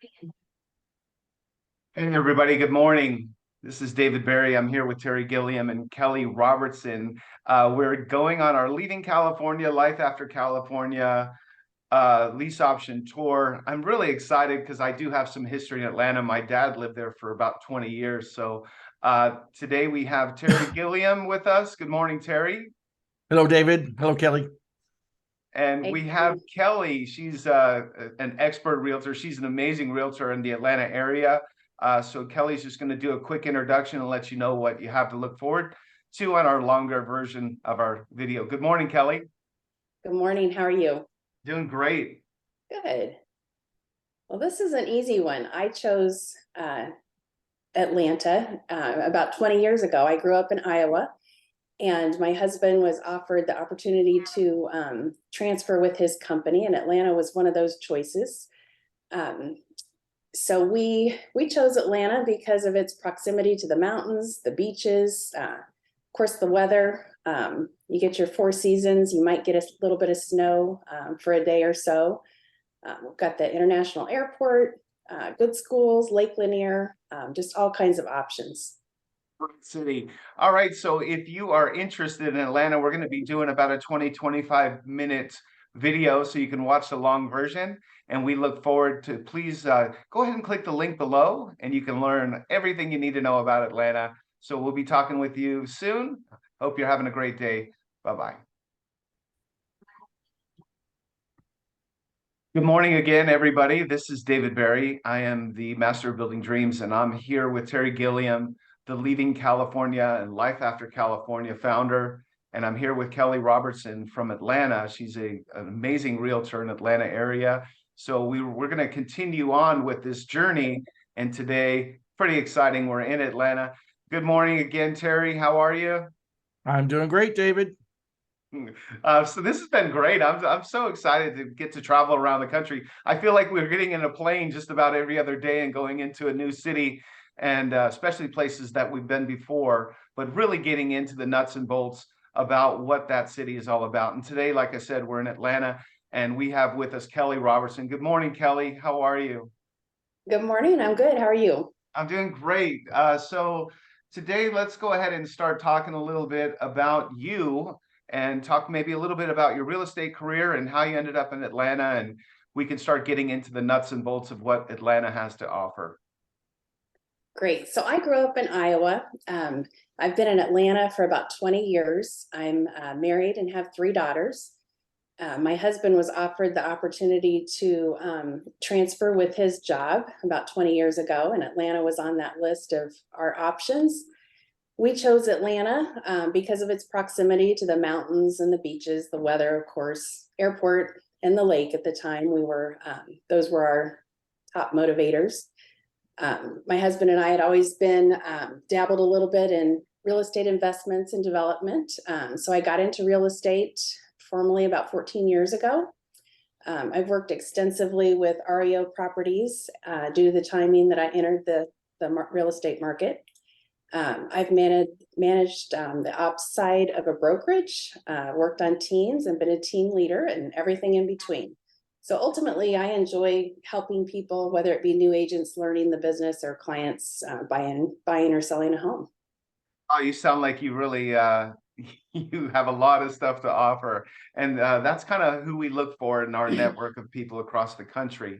Hey everybody, good morning. This is David Barry. I'm here with Terry Gilliam and Kelly Robertson. We're going on our Leaving California, Life After California lease option tour. I'm really excited because I do have some history in Atlanta. My dad lived there for about 20 years. So today we have Terry Gilliam with us. Good morning, Terry. Hello, David. Hello, Kelly. And Hey, we have Kelly. She's an expert realtor. She's an amazing realtor in the Atlanta area. So Kelly's just going to do a quick introduction and let you know what you have to look forward to on our longer version of our video. Good morning, Kelly. good morning. How are you? Doing great. Good. Well, this is an easy one. I chose Atlanta about 20 years ago. I grew up in Iowa, and my husband was offered the opportunity to transfer with his company, and Atlanta was one of those choices. So we chose Atlanta because of its proximity to the mountains, the beaches, of course, the weather. You get your 4 seasons. You might get a little bit of snow for a day or so. We've got the international airport, good schools, Lake Lanier, just all kinds of options. Great city. All right. So if you are interested in Atlanta, we're going to be doing about a 25 minute video so you can watch the long version. And we look forward to, please go ahead and click the link below and you can learn everything you need to know about Atlanta. So we'll be talking with you soon. Hope you're having a great day. Bye-bye. Good morning again, everybody. This is David Barry. I am the Master of Building Dreams, and I'm here with Terry Gilliam, the Leaving California and Life After California founder. And I'm here with Kelly Robertson from Atlanta. She's an amazing realtor in the Atlanta area. So we're going to continue on with this journey. And today, pretty exciting, we're in Atlanta. Good morning again, Terry. How are you? I'm doing great, David. So this has been great. I'm so excited to get to travel around the country. I feel like we're getting in a plane just about every other day and going into a new city, and especially places that we've been before, but really getting into the nuts and bolts about what that city is all about. And today, like I said, we're in Atlanta, and we have with us Kelly Robertson. Good morning, Kelly. How are you? Good morning. I'm good. How are you? I'm doing great. So today, let's go ahead and start talking a little bit about you and talk maybe a little bit about your real estate career and how you ended up in Atlanta. And we can start getting into the nuts and bolts of what Atlanta has to offer. Great. So I grew up in Iowa. I've been in Atlanta for about 20 years. I'm married and have 3 daughters. My husband was offered the opportunity to transfer with his job about 20 years ago, and Atlanta was on that list of our options. We chose Atlanta because of its proximity to the mountains and the beaches, the weather, of course, airport, and the lake at the time. Those were our top motivators. My husband and I had always been dabbled a little bit in real estate investments and development. So I got into real estate formally about 14 years ago. I've worked extensively with REO properties due to the timing that I entered the real estate market. I've managed the ops side of a brokerage, worked on teams and been a team leader and everything in between. So ultimately, I enjoy helping people, whether it be new agents learning the business or clients buying or selling a home. Oh, you sound like you really you have a lot of stuff to offer, and that's kind of who we look for in our network of people across the country.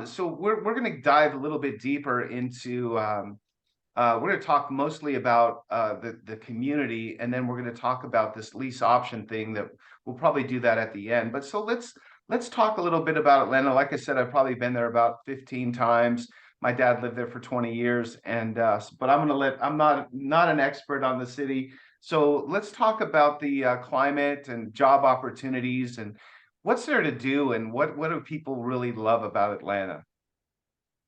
So we're going to dive a little bit deeper into. We're going to talk mostly about the community, and then we're going to talk about this lease option thing that we'll probably do that at the end. But so let's talk a little bit about Atlanta. Like I said, I've probably been there about 15 times. My dad lived there for 20 years, and but I'm not an expert on the city. So let's talk about the climate and job opportunities and what's there to do and what do people really love about Atlanta?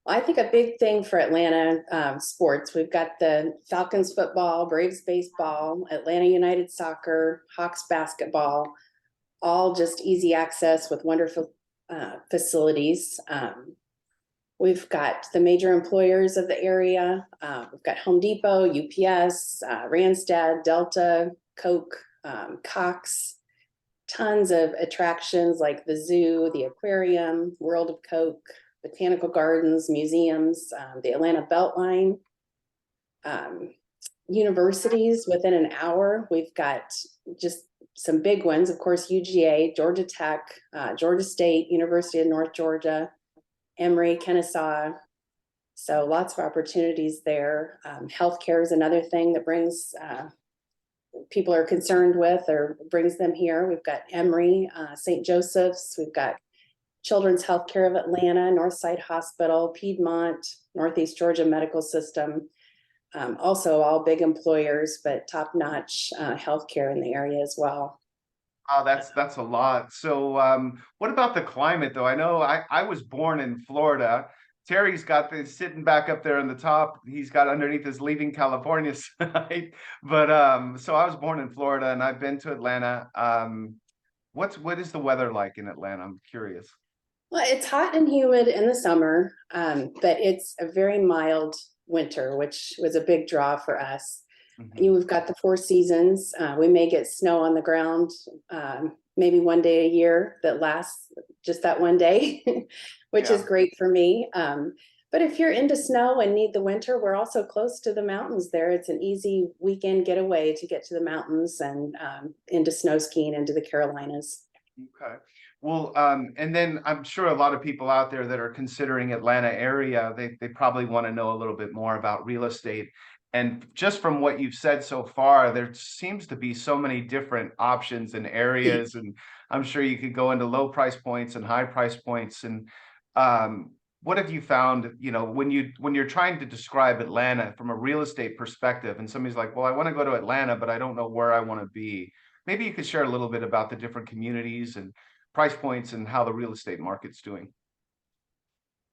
I think a big thing for Atlanta sports, we've got the Falcons football, Braves baseball, Atlanta United soccer, Hawks basketball, all just easy access with wonderful facilities. We've got the major employers of the area. We've got Home Depot, UPS, Randstad, Delta, Coke, Cox, tons of attractions like the zoo, the aquarium, World of Coke, botanical gardens, museums, the Atlanta Beltline, universities within an hour. We've got just some big ones, of course, UGA, Georgia Tech, Georgia State, University of North Georgia, Emory, Kennesaw. So lots of opportunities there. Healthcare is another thing that brings people are concerned with or brings them here. We've got Emory, St. Joseph's, we've got Children's Healthcare of Atlanta, Northside Hospital, Piedmont, Northeast Georgia Medical System. Also all big employers, but top-notch healthcare in the area as well. Oh, that's a lot. So what about the climate though? I know I was born in Florida. Terry's got this sitting back up there on the top. He's got underneath his leaving California side. But so I was born in Florida and I've been to Atlanta. What is the weather like in Atlanta? I'm curious. Well, it's hot and humid in the summer, but it's a very mild winter, which was a big draw for us. Mhm. We've got the 4 seasons. We may get snow on the ground, maybe one day a year that lasts just that one day, which is Yeah. great for me. But if you're into snow and need the winter, we're also close to the mountains there. It's an easy weekend getaway to get to the mountains and into snow skiing into the Carolinas. Okay. Well, and then I'm sure a lot of people out there that are considering Atlanta area, they probably want to know a little bit more about real estate. And just from what you've said so far, there seems to be so many different options and areas, and I'm sure you could go into low price points and high price points. And what have you found, when you're trying to describe Atlanta from a real estate perspective, and somebody's like, well, I want to go to Atlanta, but I don't know where I want to be. Maybe you could share a little bit about the different communities and price points and how the real estate market's doing.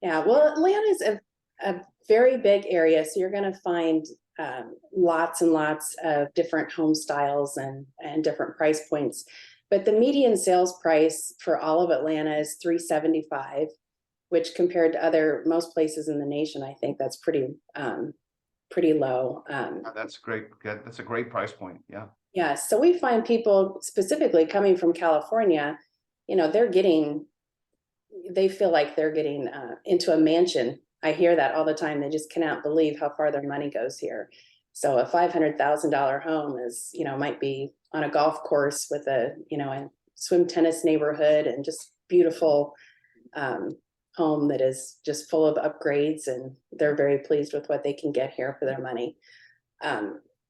Yeah, well, Atlanta is a very big area, so you're going to find lots and lots of different home styles and different price points. But the median sales price for all of Atlanta is $375, which compared to most places in the nation, I think that's pretty low. That's great. That's a great price point. Yeah. Yeah, so we find people specifically coming from California, they feel like they're getting into a mansion. I hear that all the time. They just cannot believe how far their money goes here. So a $500,000 home might be on a golf course with a swim tennis neighborhood and just beautiful home that is just full of upgrades, and they're very pleased with what they can get here for their money.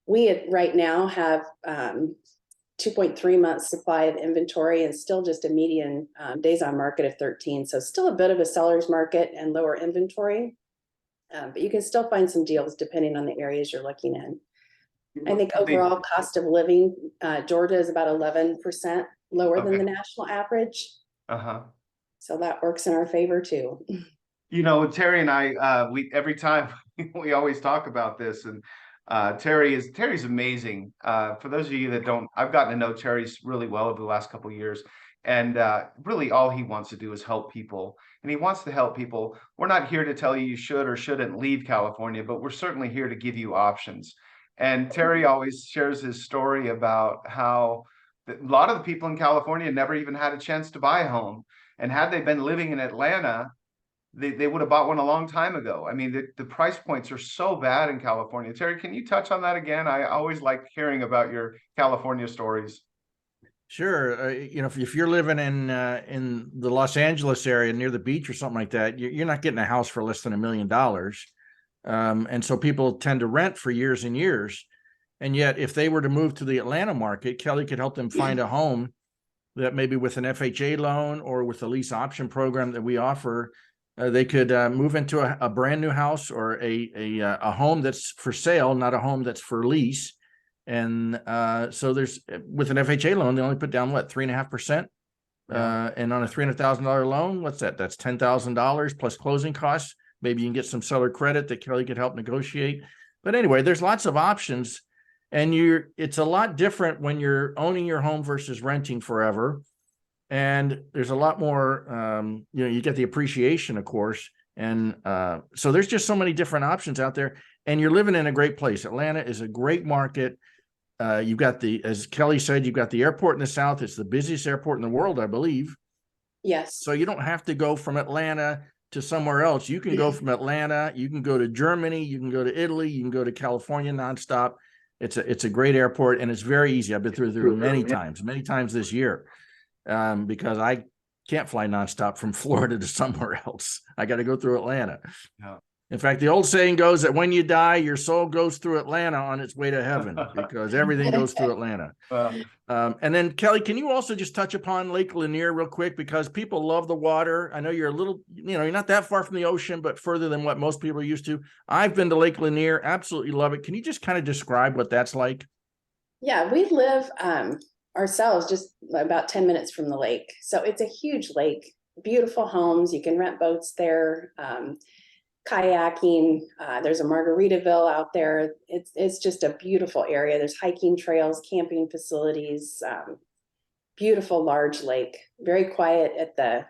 We right now have 2.3 months supply of inventory and still just a median days on market of 13. So still a bit of a seller's market and lower inventory, but you can still find some deals depending on the areas you're looking in. I think overall cost of living, Georgia is about 11% lower than the national average. Uh-huh. So that works in our favor too. Terry and I, we every time we always talk about this, and Terry's amazing. For those of you that don't, I've gotten to know Terry's really well over the last couple of years, and really all he wants to do is help people, and he wants to help people. We're not here to tell you should or shouldn't leave California, but we're certainly here to give you options. And Terry always shares his story about how a lot of the people in California never even had a chance to buy a home, and had they been living in Atlanta, they would have bought one a long time ago. I mean, the price points are so bad in California. Terry, can you touch on that again? I always like hearing about your California stories. Sure. If you're living in the Los Angeles area near the beach or something like that, you're not getting a house for less than $1 million. And so people tend to rent for years and years. And yet, if they were to move to the Atlanta market, Kelly could help them find a home that maybe with an FHA loan or with a lease option program that we offer, they could move into a brand new house or a home that's for sale, not a home that's for lease. And so there's, with an FHA loan, they only put down 3.5%. And on a $300,000 loan, what's that? That's $10,000 plus closing costs. Maybe you can get some seller credit that Kelly could help negotiate. But anyway, there's lots of options, and it's a lot different when you're owning your home versus renting forever. And there's a lot more, you get the appreciation, of course. And so there's just so many different options out there, and you're living in a great place. Atlanta is a great market. You've got as Kelly said, you've got the airport in the south. It's the busiest airport in the world, I believe. Yes. So you don't have to go from Atlanta to somewhere else, you can go from Atlanta, you can go to Germany, you can go to Italy, you can go to California nonstop. It's a great airport, and it's very easy. I've been through many times this year, because I can't fly nonstop from Florida to somewhere else. I got to go through Atlanta. Yeah. In fact, the old saying goes that when you die, your soul goes through Atlanta on its way to heaven, because everything goes through Atlanta. And then, Kelly, can you also just touch upon Lake Lanier real quick? Because people love the water. I know you're a little, you're not that far from the ocean, but further than what most people are used to. I've been to Lake Lanier, absolutely love it. Can you just kind of describe what that's like? Yeah, we live ourselves just about 10 minutes from the lake. So it's a huge lake, beautiful homes. You can rent boats there, kayaking. There's a Margaritaville out there. It's just a beautiful area. There's hiking trails, camping facilities, beautiful large lake, very quiet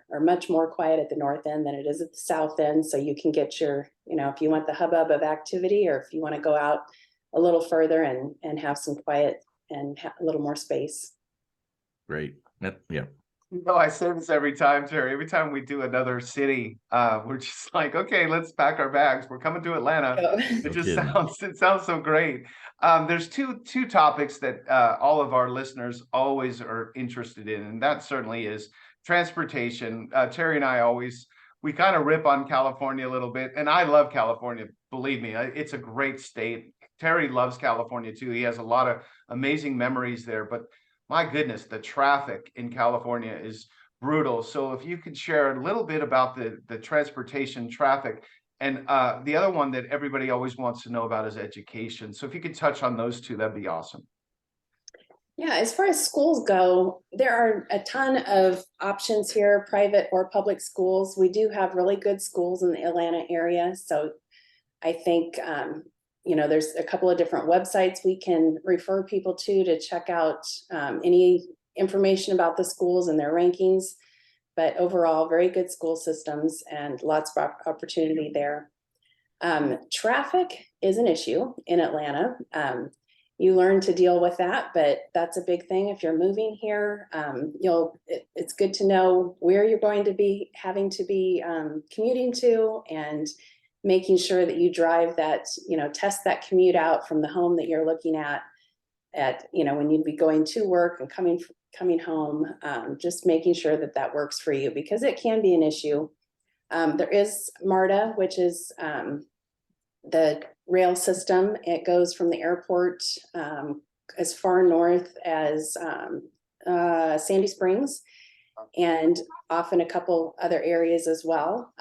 or much more quiet at the north end than it is at the south end. So you can get your, if you want the hubbub of activity, or if you want to go out a little further and have some quiet and a little more space. Great. Yeah. I say this every time, Terry. Every time we do another city, we're just like, okay, let's pack our bags. We're coming to Atlanta. It sounds so great. There's two topics that all of our listeners always are interested in, and that certainly is transportation. Terry and I we kind of rip on California a little bit, and I love California. Believe me, it's a great state. Terry loves California too. He has a lot of amazing memories there, but my goodness, the traffic in California is brutal. So if you could share a little bit about the transportation traffic, and the other one that everybody always wants to know about is education. So if you could touch on those two, that'd be awesome. Yeah, as far as schools go, there are a ton of options here, private or public schools. We do have really good schools in the Atlanta area. So I think, there's a couple of different websites we can refer people to check out any information about the schools and their rankings. But overall, very good school systems and lots of opportunity there. Traffic is an issue in Atlanta. You learn to deal with that, but that's a big thing. If you're moving here, it's good to know where you're going to be having to be commuting to, and making sure that you drive that, test that commute out from the home that you're looking at, when you'd be going to work and coming home, just making sure that works for you, because it can be an issue. There is MARTA, which is the rail system. It goes from the airport as far north as Sandy Springs, and often a couple other areas as well.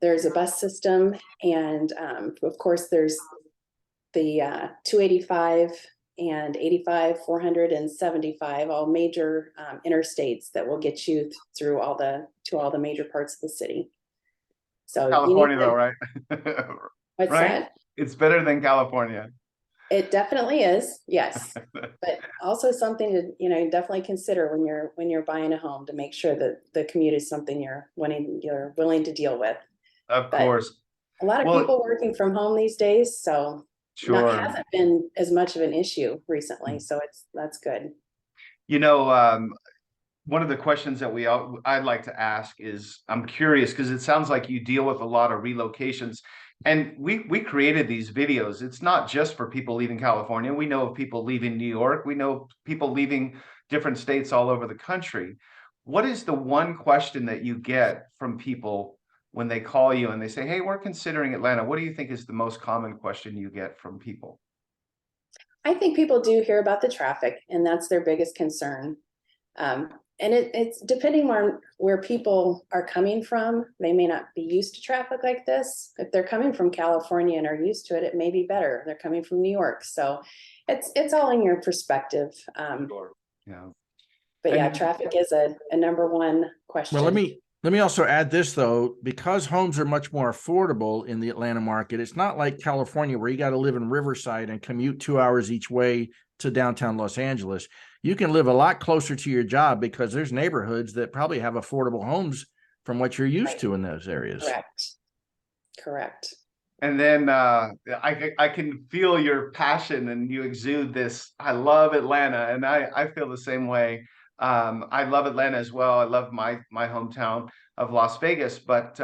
There's a bus system, and of course there's the 285 and 85, 400 and 75, all major interstates that will get you through all the major parts of the city. So California though, right? What's right? that? It's better than California. It definitely is, yes. But also something to definitely consider when you're buying a home, to make sure that the commute is something you're willing to deal with. Of course. A lot of people working from home these days, so hasn't been as much of an issue recently. So that's good. One of the questions that I'd like to ask is, I'm curious because it sounds like you deal with a lot of relocations, and we created these videos. It's not just for people leaving California. We know of people leaving New York. We know people leaving different states all over the country. What is the one question that you get from people when they call you and they say, hey, we're considering Atlanta? What do you think is the most common question you get from people? I think people do hear about the traffic, and that's their biggest concern. And it's depending on where people are coming from. They may not be used to traffic like this. If they're coming from California and are used to it, it may be better. They're coming from New York. So it's all in your perspective. Yeah. But yeah, traffic is a number one question. Well, let me also add this though, because homes are much more affordable in the Atlanta market. It's not like California where you got to live in Riverside and commute 2 hours each way to downtown Los Angeles. You can live a lot closer to your job because there's neighborhoods that probably have affordable homes from what you're used to in those areas. Correct. And then I can feel your passion, and you exude this. I love Atlanta, and I feel the same way. I love Atlanta as well. I love my hometown of Las Vegas. But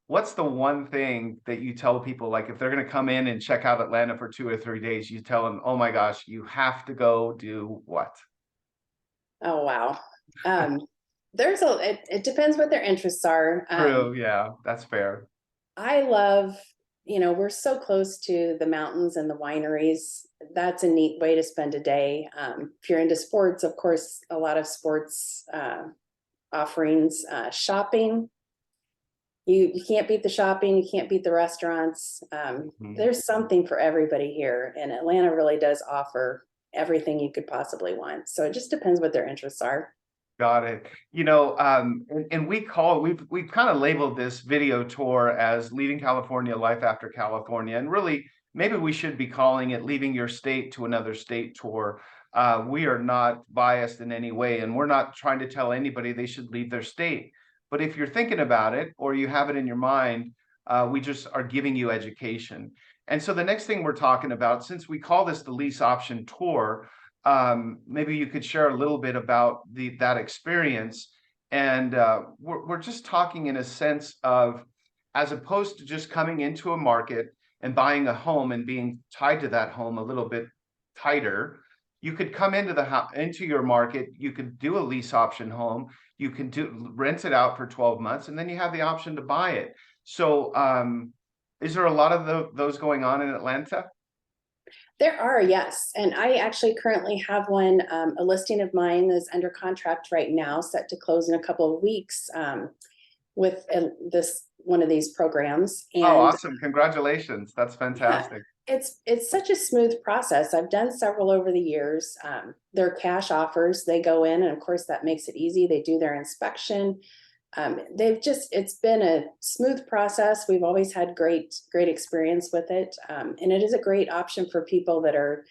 what's the one thing that you tell people, like if they're going to come in and check out Atlanta for 2 or 3 days, you tell them, oh my gosh, you have to go do what? Oh, wow. Um, it depends what their interests are. True, yeah, that's fair. I love, we're so close to the mountains and the wineries. That's a neat way to spend a day. If you're into sports, of course, a lot of sports offerings. Shopping, you can't beat the shopping, you can't beat the restaurants. Mhm. There's something for everybody here, and Atlanta really does offer everything you could possibly want. So it just depends what their interests are. Got it. And we've kind of labeled this video tour as Leaving California, Life After California. And really, maybe we should be calling it Leaving Your State to Another State Tour. We are not biased in any way, and we're not trying to tell anybody they should leave their state. But if you're thinking about it or you have it in your mind, we just are giving you education. And so the next thing we're talking about, since we call this the lease option tour, maybe you could share a little bit about that experience. And we're just talking in a sense of, as opposed to just coming into a market and buying a home and being tied to that home a little bit tighter, you could come into your market, you could do a lease option home, you can rent it out for 12 months, and then you have the option to buy it. So is there a lot of those going on in Atlanta? There are, yes. And I actually currently have one, a listing of mine is under contract right now, set to close in a couple of weeks with this one of these programs. Oh, And awesome. Congratulations. That's yeah, fantastic. it's such a smooth process. I've done several over the years. They're cash offers. They go in, and of course that makes it easy. They do their inspection. It's been a smooth process. We've always had great experience with it. And it is a great option for people that are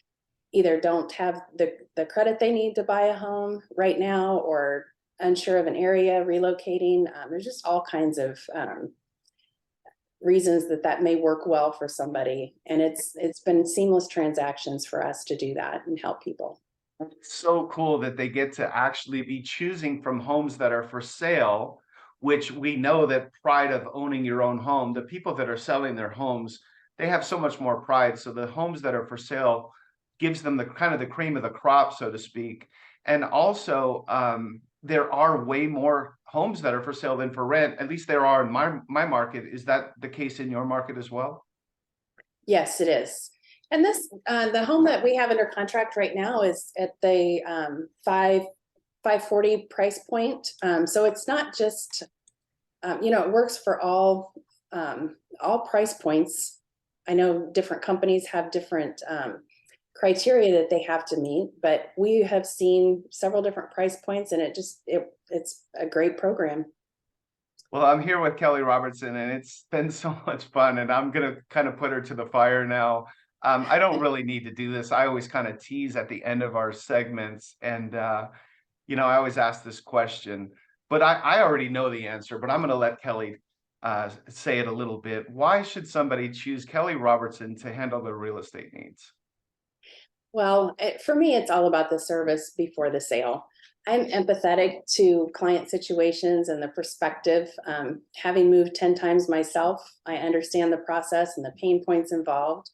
either don't have the credit they need to buy a home right now, or unsure of an area, relocating. There's just all kinds of reasons that may work well for somebody. And it's been seamless transactions for us to do that and help people. It's so cool that they get to actually be choosing from homes that are for sale, which we know that pride of owning your own home, the people that are selling their homes, they have so much more pride. So the homes that are for sale gives them the kind of the cream of the crop, so to speak. And also, there are way more homes that are for sale than for rent. At least there are in my market. Is that the case in your market as well? Yes, it is. And the home that we have under contract right now is at the 540 price point. So it's not just, it works for all price points. I know different companies have different criteria that they have to meet, but we have seen several different price points, and it's a great program. Well, I'm here with Kelly Robertson, and it's been so much fun, and I'm gonna kind of put her to the fire now. I don't really need to do this. I always kind of tease at the end of our segments, and I always ask this question, but I already know the answer, but I'm gonna let Kelly say it a little bit. Why should somebody choose Kelly Robertson to handle their real estate needs? Well, for me, it's all about the service before the sale. I'm empathetic to client situations and the perspective. Having moved 10 times myself, I understand the process and the pain points involved.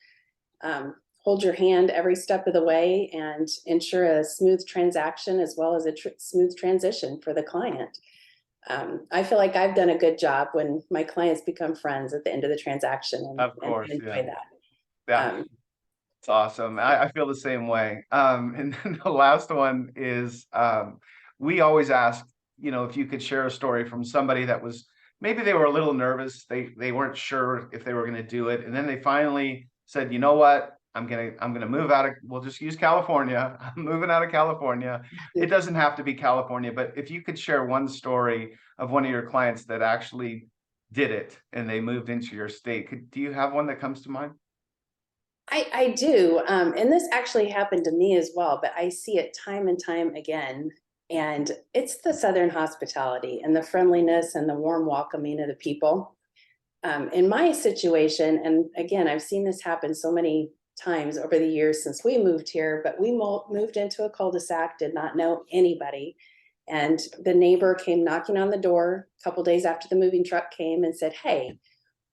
Hold your hand every step of the way and ensure a smooth transaction as well as a smooth transition for the client. I feel like I've done a good job when my clients become friends at the end of the transaction, Of and course, enjoy yeah. that. Yeah. Um, It's awesome. I feel the same way. And then the last one is we always ask, if you could share a story from somebody that was maybe they were a little nervous, they weren't sure if they were going to do it, and then they finally said, you know what, I'm gonna move out of, we'll just use California. I'm moving out of California. It doesn't have to be California, but if you could share one story of one of your clients that actually did it and they moved into your state, do you have one that comes to mind? I do. And this actually happened to me as well, but I see it time and time again. And it's the Southern hospitality and the friendliness and the warm welcoming of the people. In my situation, and again, I've seen this happen so many times over the years since we moved here, but we moved into a cul-de-sac, did not know anybody. And the neighbor came knocking on the door a couple days after the moving truck came and said, "Hey,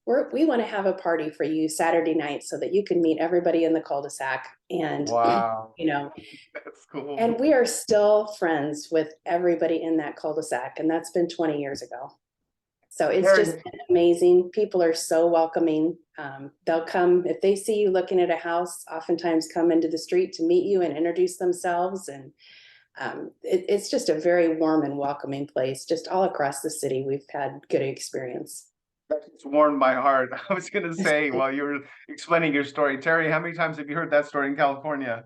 we want to have a party for you Saturday night so that you can meet everybody in the cul-de-sac." And, Wow. you know, That's cool. and we are still friends with everybody in that cul-de-sac. And that's been 20 years ago. So it's Terry, just been amazing. People are so welcoming. They'll come, if they see you looking at a house, oftentimes come into the street to meet you and introduce themselves. And it's just a very warm and welcoming place. Just all across the city, we've had good experience. it's warmed my heart. I was going to say while you were explaining your story, Terry, how many times have you heard that story in California?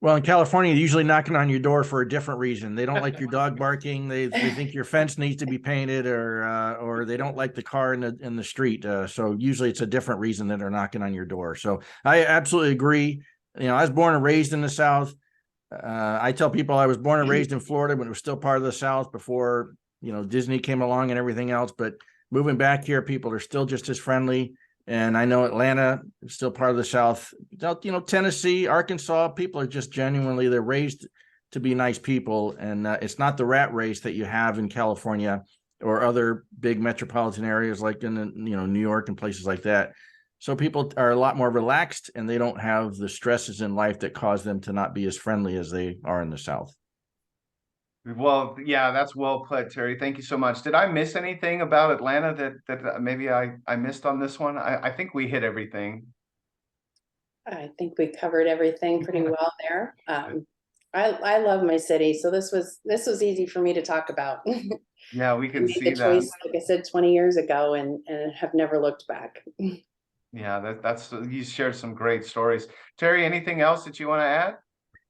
Well, in California, they're usually knocking on your door for a different reason. They don't like your dog barking. They think your fence needs to be painted, or they don't like the car in the street. So usually it's a different reason that they're knocking on your door. So I absolutely agree. You know, I was born and raised in the South. I tell people I was born and raised in Florida when it was still part of the South before, you know, Disney came along and everything else. But moving back here, people are still just as friendly. And I know Atlanta is still part of the South. You know, Tennessee, Arkansas, people are just genuinely, they're raised to be nice people. And it's not the rat race that you have in California or other big metropolitan areas like in, you know, New York and places like that. So people are a lot more relaxed and they don't have the stresses in life that cause them to not be as friendly as they are in the South. Well, yeah, that's well put, Terry. Thank you so much. Did I miss anything about Atlanta that maybe I missed on this one? I think we hit everything. I think we covered everything pretty well there. I love my city, so this was easy for me to talk about. Yeah, we I can made see the that. choice, like I said, 20 years ago, and have never looked back. Yeah, that's you shared some great stories. Terry, anything else that you want to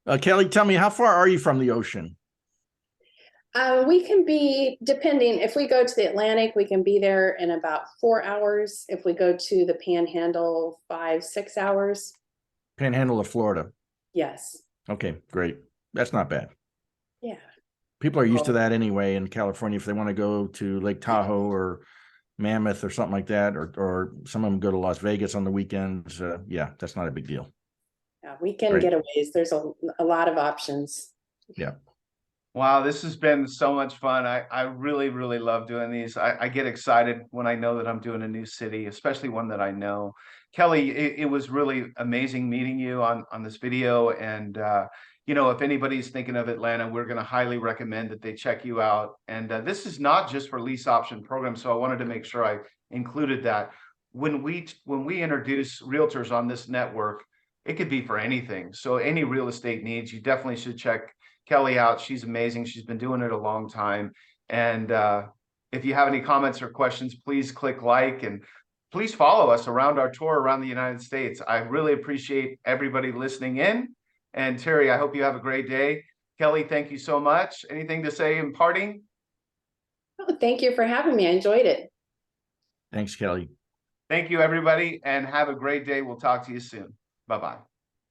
add? Kelly, tell me, how far are you from the ocean? We can be, depending, if we go to the Atlantic, we can be there in about 4 hours. If we go to the Panhandle, 5-6 hours. Panhandle of Florida. Yes. Okay, great. That's not bad. Yeah. People are used to that anyway in California. If they want to go to Lake Tahoe or Mammoth or something like that, or some of them go to Las Vegas on the weekends. Yeah, that's not a big deal. Yeah, weekend Right. getaways. There's a lot of options. Yeah. Wow, this has been so much fun. I really, really love doing these. I get excited when I know that I'm doing a new city, especially one that I know. Kelly, it was really amazing meeting you on this video. And you know, if anybody's thinking of Atlanta, we're going to highly recommend that they check you out. And this is not just for lease option programs, so I wanted to make sure I included that. When we introduce realtors on this network, it could be for anything. So any real estate needs, you definitely should check Kelly out. She's amazing. She's been doing it a long time. And if you have any comments or questions, please click like and please follow us around our tour around the United States. I really appreciate everybody listening in. And Terry, I hope you have a great day. Kelly, thank you so much. Anything to say in parting? Oh, thank you for having me. I enjoyed it. Thanks, Kelly. Thank you, everybody, and have a great day. We'll talk to you soon. Bye-bye.